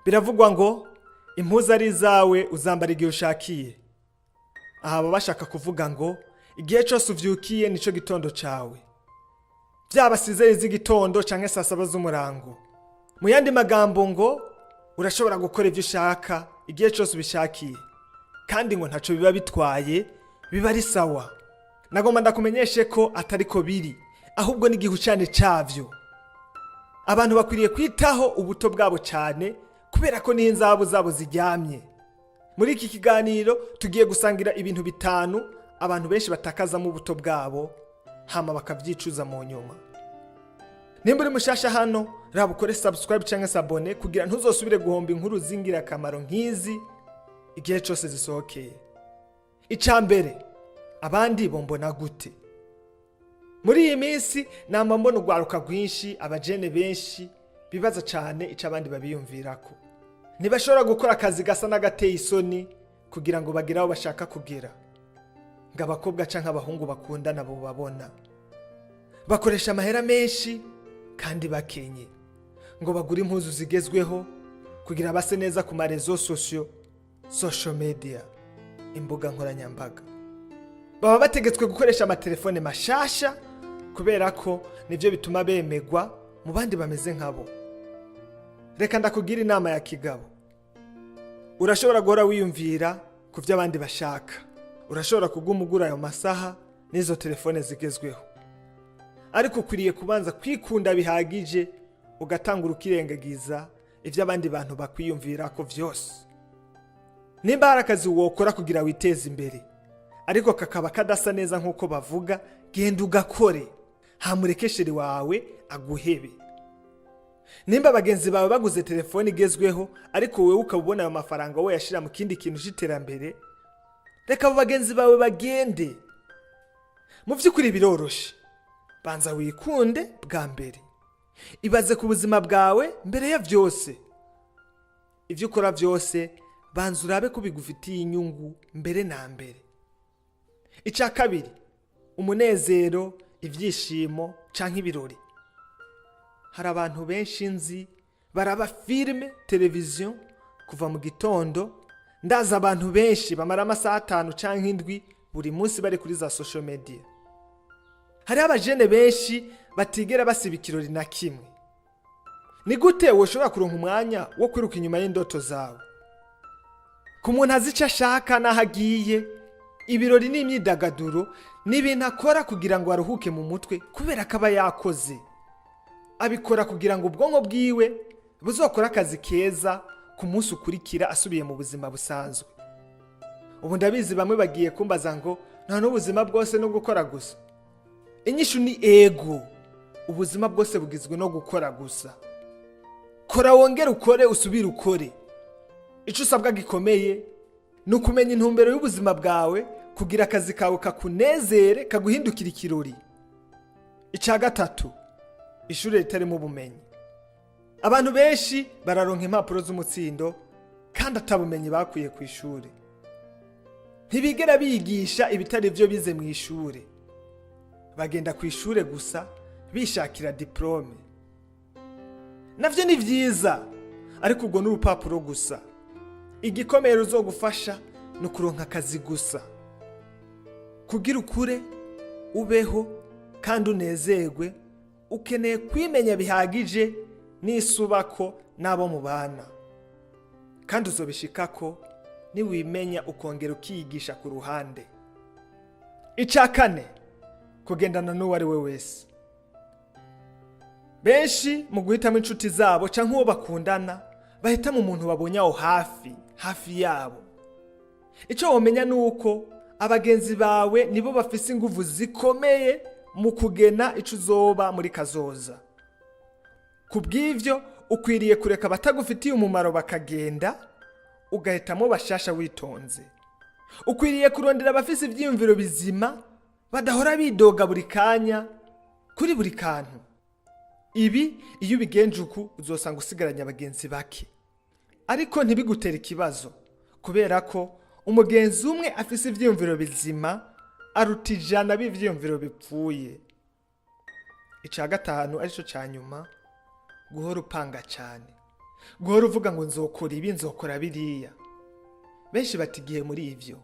Biravugwa ngo impuzu ari zawe uzambara igihe ushakiye. Aha baba bashaka kuvuga ngo igihe cyose uvyukiye nico gitondo cawe. Byaba sizeri z'igitondo canke saa saba z'umurango. Mu yandi magambo ngo urashobora gukora ivyo ushaka igihe cyose ubishakiye. Kandi ngo ntaco biba bitwaye, biba ari sawa. Nagomba ndakumenyeshe ko atariko biri, ahubwo ni igihe cyane cavyo. Abantu bakwiriye kwitaho ubuto bwabo cyane kubera ko n'inzabu zabo ziryamye. Muri iki kiganiro tugiye gusangira ibintu bitanu abantu benshi batakazamo ubuto bwabo hama bakavyicuza mu nyuma. Nimba uri mushasha hano raba ukore subscribe canke s'abone kugira ntuzosubire guhomba inkuru zingira akamaro nk'izi igihe cyose zisohokeye. Icambere, abandi bombona gute? Muri iyi minsi nama mbona ugwaruka rwinshi, abajene benshi bibaza cyane ico abandi babiyumvirako. Ntibashobora gukora akazi gasa n'agateye isoni kugira ngo bagire aho bashaka kugera. Ngo abakobwa canke abahungu bakundana bo babona. Bakoresha amahera menshi kandi bakenye. Ngo bagure impuzu zigezweho kugira base neza ku marezo social media, imbuga nkoranyambaga. Baba bategetswe gukoresha amatelefone mashasha kubera ko nivyo bituma bemegwa mu bandi bameze nkabo. Reka ndakugira inama ya kigabo. Urashobora guhora wiyumvira ku vyo abandi bashaka. Urashobora kugumugura ayo masaha n'izo telefone zigezweho. Ariko ukwiriye kubanza kwikunda bihagije ugatangura ukirengagiza ivyo abandi bantu bakwiyumvira ko vyose. Nimba hari akazi wokora kugira witeze imbere ariko kakaba kadasa neza nkuko bavuga, genda ugakore, hamurekesheri wawe aguhebe. Nimba bagenzi bawe baguze telefone igezweho ariko wewe ukabona ayo mafaranga we yashira mu kindi kintu cy'iterambere, reka abo bagenzi bawe bagende. Mu vy'ukuri biroroshe, banza wikunde bwa mbere, ibaze ku buzima bwawe mbere ya vyose. Ivyo ukora vyose banza urabe ko bigufitiye inyungu mbere na mbere. Ica kabiri, umunezero, ivyishimo canke ibirori. Hari abantu benshi nzi baraba filme, televiziyo kuva mu gitondo. Ndaza abantu benshi bamara amasaha 5 canke 7 buri munsi bari kuri za social media. Hari abajene benshi batigera basiba ikirori na kimwe. Ni gute woshobora kuronka umwanya wo kwiruka inyuma y'indoto zawe? Ku muntu azi ico ashaka nahagiye, ibirori n'imyidagaduro n'ibintu akora kugira ngo aruhuke mu mutwe kubera ko aba yakoze. Abikora kugira ngo ubwonko bwiwe buzokora akazi keza ku munsi ukurikira asubiye mu buzima busanzwe. Ubu ndabizi bamwe bagiye kumbaza ngo nta n'ubuzima bwose no gukora gusa. Inyishu ni ego. Ubuzima bwose bugizwe no gukora gusa. Kora wongere ukore, usubire ukore. Ico usabwa gikomeye ni ukumenya intumbero y'ubuzima bwawe kugira akazi kawe kakunezere, kaguhindukira ikirori. Ica gatatu, ishure ritarimo ubumenyi. Abantu benshi bararonka impapuro z'umutsindo kandi atabumenyi bakuye ku ishure. Ntibigera bigisha ibitari byo bize mu ishure. Bagenda ku ishure gusa bishakira diplome. Navyo ni vyiza, ariko ubwo n'urupapuro gusa. Igikomeye ruzogufasha no kuronka akazi gusa. Kugira ukure, ubeho kandi unezerwe, ukeneye kwimenya bihagije n'isubako nabo mubana. Kandi uzobishikako niwimenya ukongera ukiyigisha ku ruhande. Ica kane, kugendana n'uwo ari we wese. Benshi mu guhitamo inshuti zabo canke uwo bakundana bahitamo umuntu babonye aho hafi yabo. Ico womenya nuko abagenzi bawe nibo bafise inguvu zikomeye mu kugena ico uzoba muri kazoza. Kubw'ivyo ukwiriye kureka batagufitiye umumaro bakagenda, ugahitamo bashasha witonze. Ukwiriye kurondera abafise ivyiyumviro bizima badahora bidoga buri kanya kuri buri kantu. Ibi iyo ubigenje uku uzosanga usigaranya abagenzi bake. Ariko ntibigutera ikibazo kubera ko umugenzi umwe afise ivyiyumviro bizima aruta 100 b'ivyiyumviro bipfuye. Ica gatanu arico ca nyuma, guhora upanga cyane. guhora uvuga ngo nzokora ibi nzokora biriya. Benshi bati igihe muri ivyo.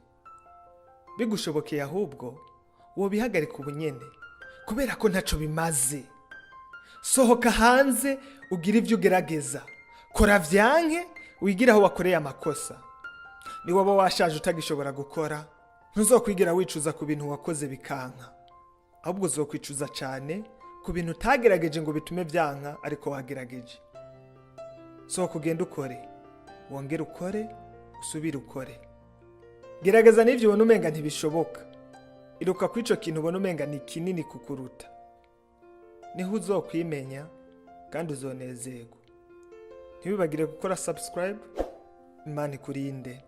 Bigushobokeye ahubwo wobihagarika ubunyene kubera ko ntaco bimaze. Sohoka hanze ugira ivyo ugerageza. Kora vyanke wigira aho wakoreye amakosa. Ni waba washaje utagishobora gukora, ntuzokwigira wicuza ku bintu wakoze bikanka. Ahubwo uzokwicuza cyane ku bintu utagerageje ngo bitume vyanka ariko wagerageje. So kugenda ukore, wongera ukore, usubire ukore. Gerageza n'ivyo ubona umenga ntibishoboka. Iruka kwico kintu ubona umenga ni kinini kukuruta. Niho uzokwimenya kandi uzonezerwa. Ntibibagire gukora subscribe. Imana ikurinde.